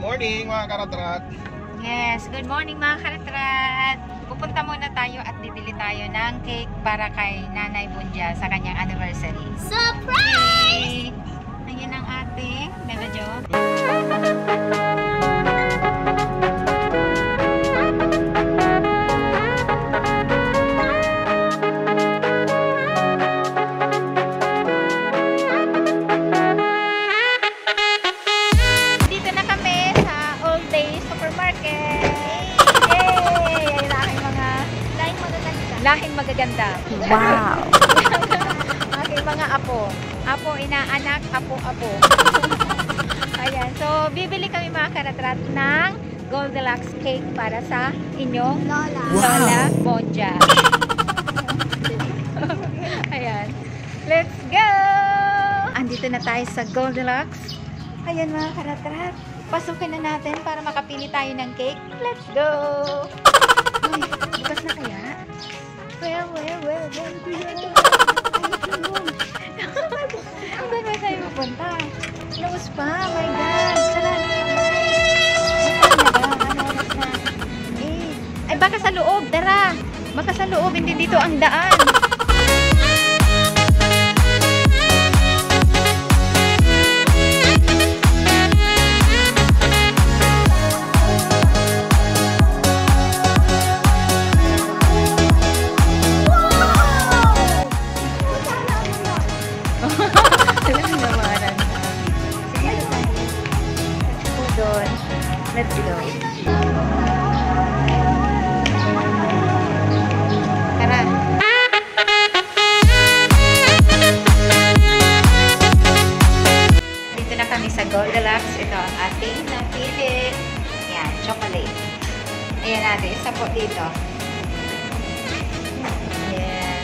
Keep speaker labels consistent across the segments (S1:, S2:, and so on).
S1: morning mga karatrat.
S2: Yes, good morning mga karatrat. Pupunta muna tayo at bibili tayo ng cake para kay Nanay Bunja sa kanyang anniversary.
S3: Surprise!
S2: Okay. Ayan ang ating medyo. Lahing magaganda.
S3: Wow!
S2: Aking mga apo. Apo, inaanak, apo-apo. Ayan. So, bibili kami mga karatrat ng Goldilocks cake para sa inyong Lola Bunja. Ayan. Let's go! Andito na tayo sa Goldilocks. Ayan mga karatrat. Pasukin na natin para makapili tayo ng cake. Let's go! Uy, bukas na kaya? Well. Saan ba tayo pupunta? Close pa. Oh my God. Tara. Ay, baka sa loob. Tara. Baka sa loob. Hindi dito ang daan. Let's go. Tara. Dito na kami sa Goldilocks. Ito ang ating napili. Yan, chocolate. Ayan natin. Isa po dito. Yes.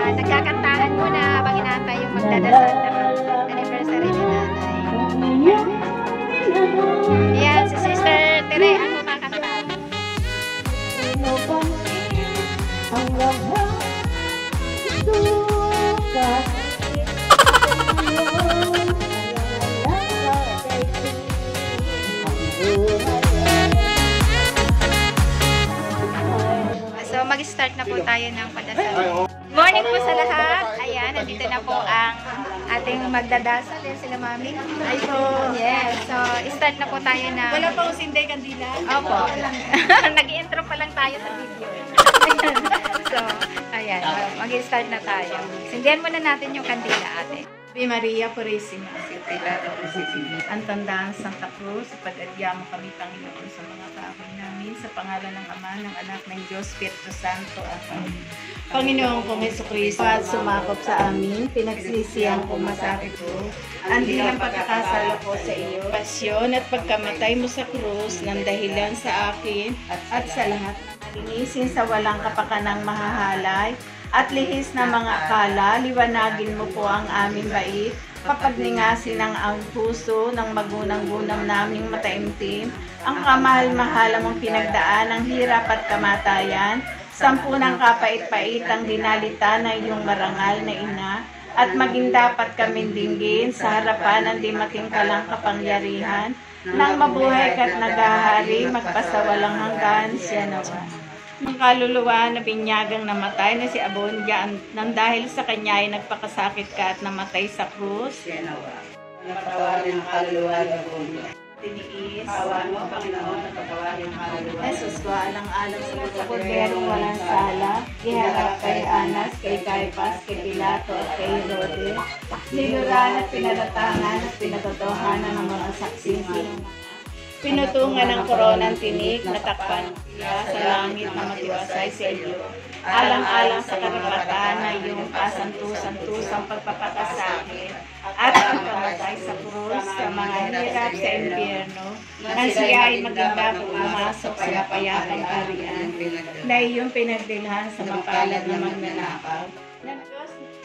S2: Nagkakantahan muna habang inaantay yung magdadasal ng anniversary ni Nanay. Yan, si Sister Tere ang kumakanta. So, mag-start na po tayo ng padasal. Morning po sa lahat. Ayan, nandito na po ang ating magdadasal. Yan sila, Mami. Ay po. Yes. So, start na po tayo na...
S3: Wala pa usinday kandila?
S2: Opo. Nag-intro pa lang tayo sa video. So, ayan. Mag-start na tayo. Sindihan muna natin yung kandila, ate.
S3: Ave Maria Purísima, ang tandaan Santa Cruz, pag-adya mo kami, Panginoon, sa mga kaaway namin, sa pangalan ng Ama, ng Anak, ng Diyos, Espiritu Santo, Amen. Panginoon kong Jesucristo, at sumakop sa amin, pinagsisihan ko masakit ko, andi ng pagkakasala ko sa iyo, pasyon at pagkamatay mo sa krus, ng dahilan sa akin, at sa lahat ng linisin sa walang kapakanang mahahalay, at lihis na mga akala, liwanagin mo po ang aming bait, kapagningasin ang puso ng magunang-gunang naming mataimtim, ang kamahal-mahala mong pinagdaan ng hirap at kamatayan, Sampu ng kapait-paitang dinalita na iyong marangal na ina, at maging dapat kaming dinggin sa harapan ng di matingkalang kapangyarihan, nang mabuhay ka't naghahari, magpasawalang hanggan siya nawa. Ang kaluluwa na binyagang namatay na si Abondia, nang dahil sa kanya ay nagpakasakit ka at namatay sa krus.
S1: Siya nawa. Napatawarin ang kaluluwa ni Abondia.
S3: Tiniis,
S1: Awa mo, Panginoon, napatawarin ang kaluluwa.
S3: Jesus ko, alang-alang sa mga korderong walang sala, iharap kay Anas, kay Caiphas, kay Pilato, at kay Herodes. Niluran at pinalatangan at pinatotohanan ng mga saksing pinutungan ng koronang tinik, natakpan siya sa langit na matiwasay sa iyo. Alang-alang sa karapatan na iyong kasantu-santusang pagpapakasakit at pagkamatay sa krus sa mga hirap sa impyerno, na siya ay maging dapat pumasok sa mapayapang kaharian na iyong pinagdilhan sa mapalad na magnanakaw.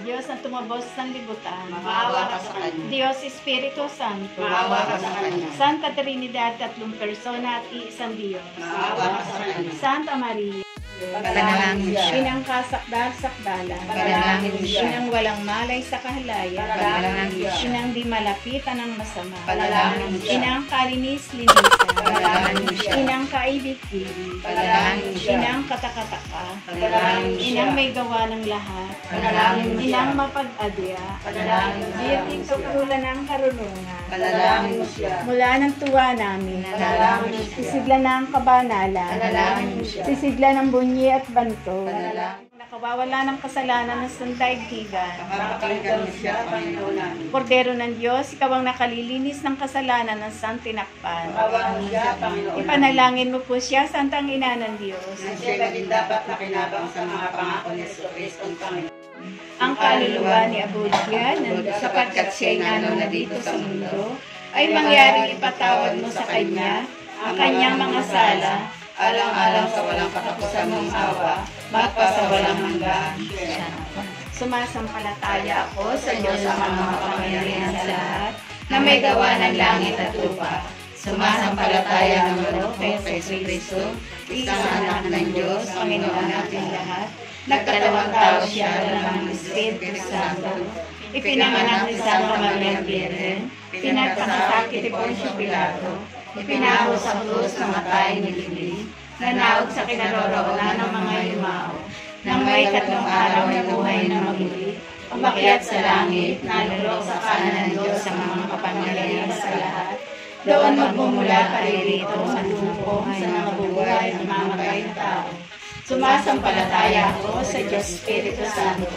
S3: Diyos na tumabos sa libutan,
S1: Maawa ka sa kanya.
S3: Diyos Espiritu Santo,
S1: Maawa ka sa kanya.
S3: Santa Trinidad, tatlong persona at iisang Diyos,
S1: Maawa ka sa kanya.
S3: Santa Maria,
S2: Panalangin siya.
S3: Inang kasakdal-sakdalan,
S2: Panalangin siya.
S3: Inang walang malay sa kahalayan,
S2: Panalangin siya.
S3: Inang di malapitan ng masama,
S2: Panalangin siya.
S3: Inang kalinis-linisan,
S2: Panalangin siya.
S3: Inang kaibig-ibig,
S2: Panalangin siya.
S3: Inang katakataka,
S2: Panalangin siya.
S3: Inang may gawa ng lahat,
S2: Panalangin siya.
S3: Inang mapag-adya,
S2: Panalangin siya.
S3: Birting tukulan ng karunungan,
S2: Panalangin siya.
S3: mula ng tuwa namin,
S2: Panalangin siya.
S3: sisigla ng kabanalan,
S2: Panalangin siya.
S3: sisigla ng bunyi at banto,
S2: Panalangin.
S3: nakawawala ng kasalanan ng sandaigdigan.
S1: Mapapakinggan mo siya, Panginoon namin.
S3: Kordero ng Diyos, ikaw ang nakalilinis ng kasalanan ng santinakpan.
S1: Awa mo siya, Panginoon namin.
S3: Ipanalangin mo po siya, Santang Ina ng Diyos.
S1: Na siya maging dapat nakinabang sa mga pangako ni Jesucristo ang Panginoon.
S3: Ang kaluluwa ni Abondia, sapagkat siya'y nanuna dito sa mundo, ay mangyaring ipatawad mo sa kanya ang kanyang mga sala, alang-alang sa walang katapusan mong awa, magpasawalang hanggan. Sumasampalataya ako sa Diyos ang mga makapangyarihan sa lahat, na may gawa ng langit at lupa. Sumasampalataya naman ako kay Jesucristo, isang anak ng Diyos, Panginoon natin lahat. Nagkatawang tao siya ng Espiritu Santo. Ipinanganak ni Santa Maria Virgen, pinagpakasakit ni Poncio Pilato, ipinako sa krus, namatay, nilibing, nanaog sa kinaroroonan ng mga yumao, nang may 3 araw na buhay na maguli, umakyat sa langit, nalulok sa kanan ng Diyos sa mga kapangyarihan sa lahat. Doon magmumula paririto sa lupong sa nabubuhay at mamatay na tao. Sumasampalataya ako sa Diyos Espiritu Santo,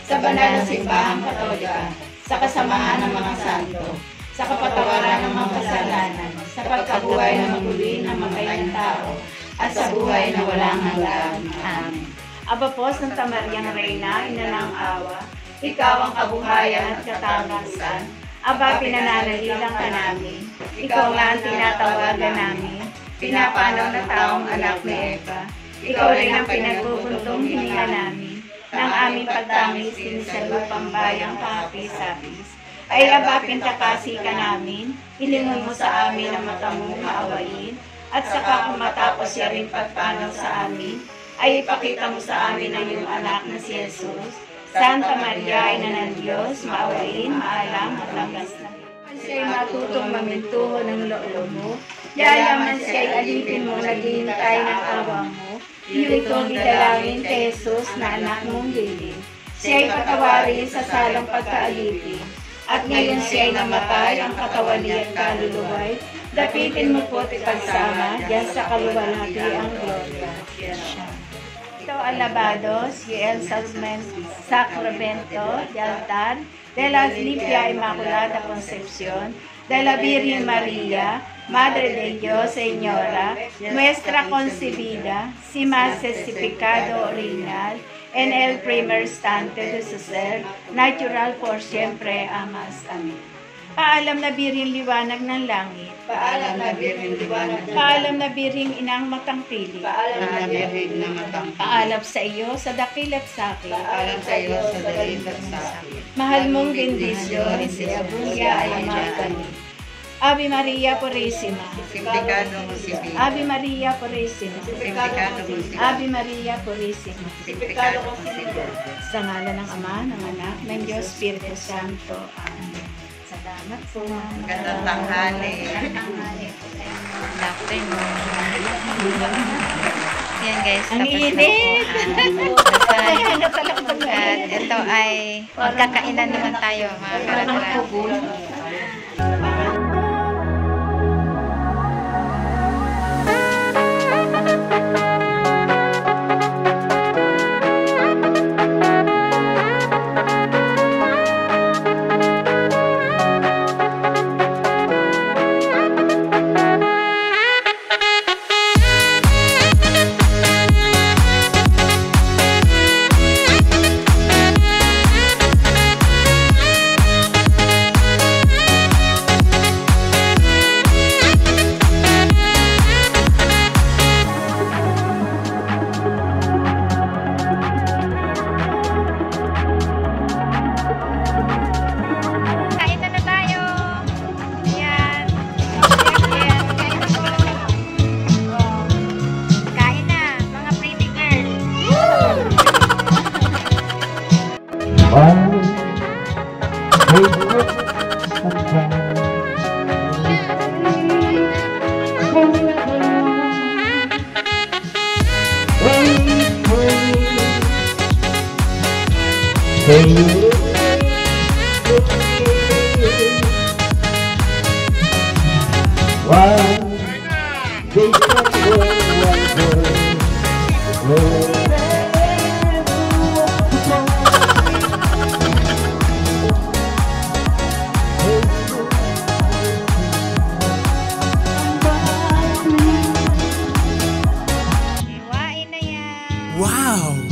S3: sa banal na simbahang katolika, sa kasamaan ng mga santo, sa kapatawaran ng mga kasalanan, sa pagkabuhay na maguli ng matay ng tao, at sa buhay na walang hanggan. Amen. Aba po, Santa Mariang Reyna, Ina ng Awa, ikaw ang kabuhayan at katagasan. Aba, pinananalilang ka namin. Ikaw nga ang tinatawagan namin. Pinapanaw na taong anak ni Eva. Ikaw rin ang pinagbubuntong hininga namin. Nang aming pagtamis din sa lupang bayang kapis-apis. Ay aba, pintakasi ka namin. Ilingon mo sa amin ang mata mong maawain. At saka kung matapos siya rin pagpanaw sa amin, ay ipakita mo sa amin ang iyong anak na si Jesus. Santa Maria, Ina ng Diyos, maawain, maalam at langgas na. Siya'y matutong mamintuho ng loob mo. Yayaman siya'y alipin mo, naghihintay ng awa mo. Iyo itong idalangin kay Jesus na anak mong giling. Siya'y patawarin sa salang pagkaalipin. At ngayon siya'y namatay, ang katawan niya at kaluluway. Dapitin mo po't ipagsama, diyan sa kaluwalhati ang gloria. Ito alabados, y el sacramento de altar de la limpia Inmaculada Concepción de la Virgen María, Madre de Dios, Señora, nuestra concebida, sin más certificado original, en el primer instante de su ser, natural por siempre, amas. Amen. Paalam na Birhing Liwanag ng Langit.
S1: Paalam na Birhing Liwanag ng
S3: Paalam na Birhing Inang Matangpili.
S1: Paalam na Birhing na matang.
S3: Paalam sa iyo sa dakil at sakit.
S1: Paalam sa iyo sa dalit at sakit.
S3: Mahal mong bendisyon, si Abundia ay mga kami. Ave Maria Purísima.
S1: Simplificado Josefina.
S3: Ave Maria Purísima.
S1: Simplificado Josefina.
S3: Ave Maria Purísima.
S1: Simplificado Josefina.
S3: Sa ngalan ng Ama, ng Anak, ng Diyos, Espiritu Santo. Amen. Salamat po.
S1: Magandang tanghali.
S2: Yan guys,
S3: Ang
S2: tapos na
S3: init!
S2: po ang dasal. At ito ay magkakainan naman tayo mga karatrat. Kain na na tayo. Yan. Yan. Kain na po. Oh. Kain na, mga pretty girls. Iwain na yan.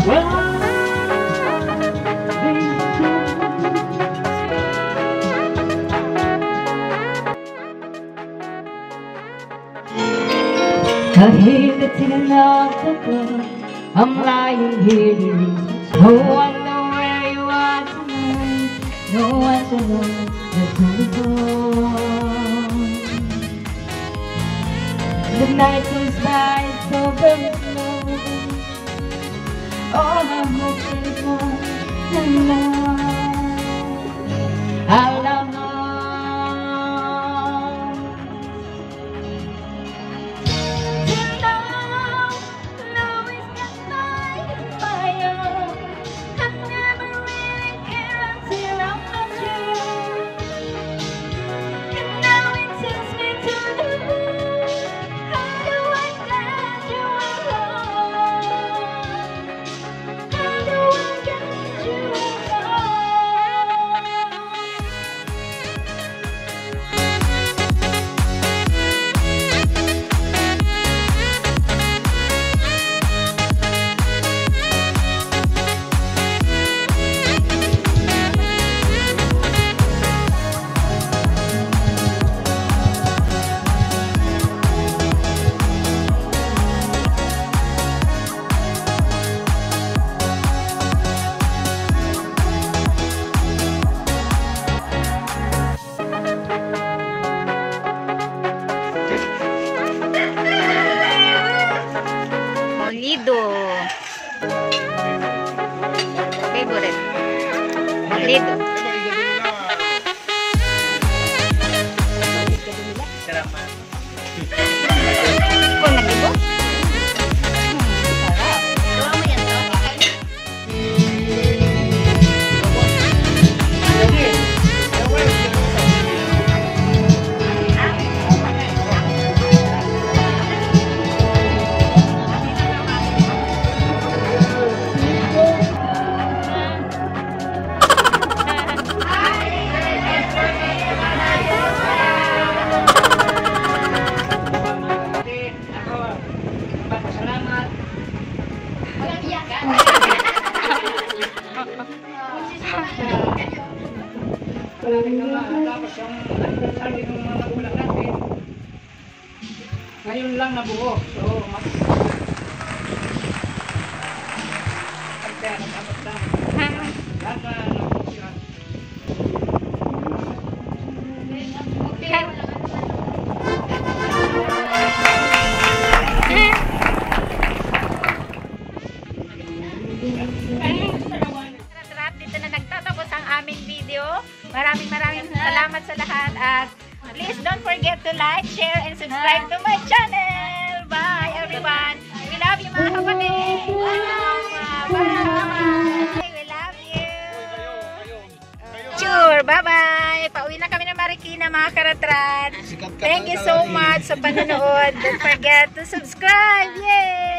S4: Kahit tinanong ko, I'm lying here. No one know where you are tonight. No one to know where to go. The night goes by so very slow. All I hope is one and love. I love her.
S2: Molido. Favorite. Molido. Kung nagibo? Sarap. Gawa mo yan, no?
S5: Ngayon lang nabuo. So,
S2: Okay. Maraming salamat sa lahat at please don't forget to like, share, and subscribe to my channel. Bye everyone. We love you mga kapatid. Bye. We love you. Sure. Bye-bye. Pauwi na kami ng Marikina mga karatran. Thank you so much sa panonood. Don't forget to subscribe. Yay!